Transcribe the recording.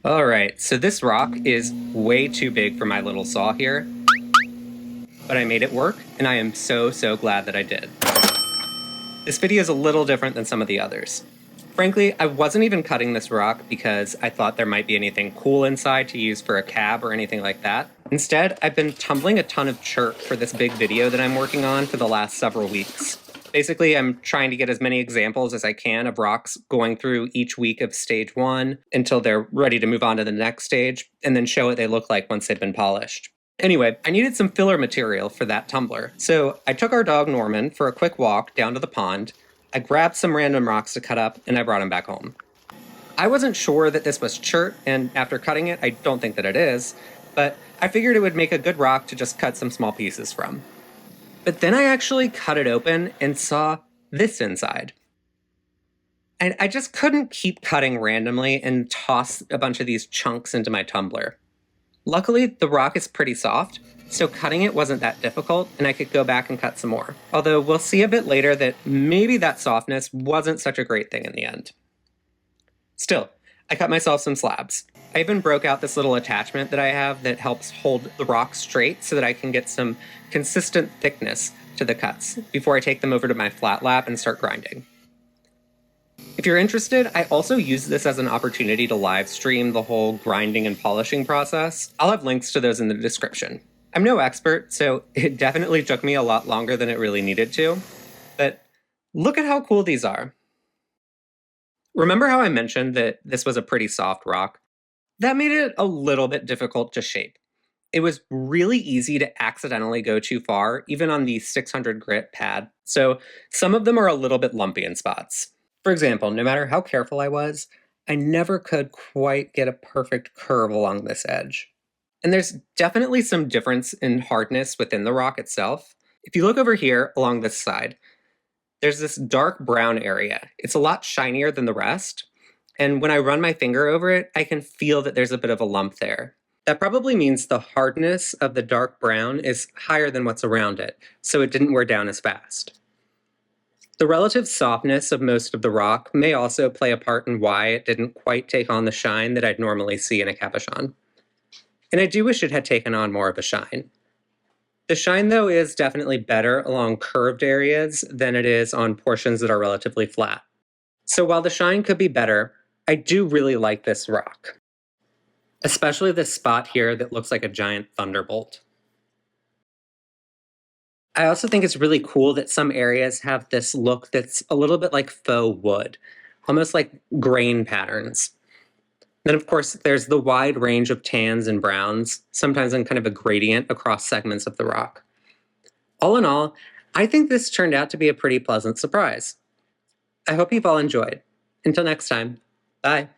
Alright, so this rock is way too big for my little saw here, but I made it work, and I am so glad that I did. This video is a little different than some of the others. Frankly, I wasn't even cutting this rock because I thought there might be anything cool inside to use for a cab or anything like that. Instead, I've been tumbling a ton of chert for this big video that I'm working on for the last several weeks. Basically, I'm trying to get as many examples as I can of rocks going through each week of stage 1 until they're ready to move on to the next stage, and then show what they look like once they've been polished. Anyway, I needed some filler material for that tumbler, so I took our dog Norman for a quick walk down to the pond. I grabbed some random rocks to cut up, and I brought him back home. I wasn't sure that this was chert, and after cutting it, I don't think that it is, but I figured it would make a good rock to just cut some small pieces from. But then I actually cut it open and saw this inside. And I just couldn't keep cutting randomly and toss a bunch of these chunks into my tumbler. Luckily, the rock is pretty soft, so cutting it wasn't that difficult, and I could go back and cut some more. Although we'll see a bit later that maybe that softness wasn't such a great thing in the end. Still, I cut myself some slabs. I even broke out this little attachment that I have that helps hold the rock straight so that I can get some consistent thickness to the cuts before I take them over to my flat lap and start grinding. If you're interested, I also use this as an opportunity to live stream the whole grinding and polishing process. I'll have links to those in the description. I'm no expert, so it definitely took me a lot longer than it really needed to, but look at how cool these are. Remember how I mentioned that this was a pretty soft rock? That made it a little bit difficult to shape. It was really easy to accidentally go too far, even on the 600 grit pad, so some of them are a little bit lumpy in spots. For example, no matter how careful I was, I never could quite get a perfect curve along this edge. And there's definitely some difference in hardness within the rock itself. If you look over here along this side, there's this dark brown area. It's a lot shinier than the rest, and when I run my finger over it, I can feel that there's a bit of a lump there. That probably means the hardness of the dark brown is higher than what's around it, so it didn't wear down as fast. The relative softness of most of the rock may also play a part in why it didn't quite take on the shine that I'd normally see in a cabochon. And I do wish it had taken on more of a shine. The shine, though, is definitely better along curved areas than it is on portions that are relatively flat. So while the shine could be better, I do really like this rock. Especially this spot here that looks like a giant thunderbolt. I also think it's really cool that some areas have this look that's a little bit like faux wood, almost like grain patterns. Then, of course, there's the wide range of tans and browns, sometimes in kind of a gradient across segments of the rock. All in all, I think this turned out to be a pretty pleasant surprise. I hope you've all enjoyed. Until next time, bye.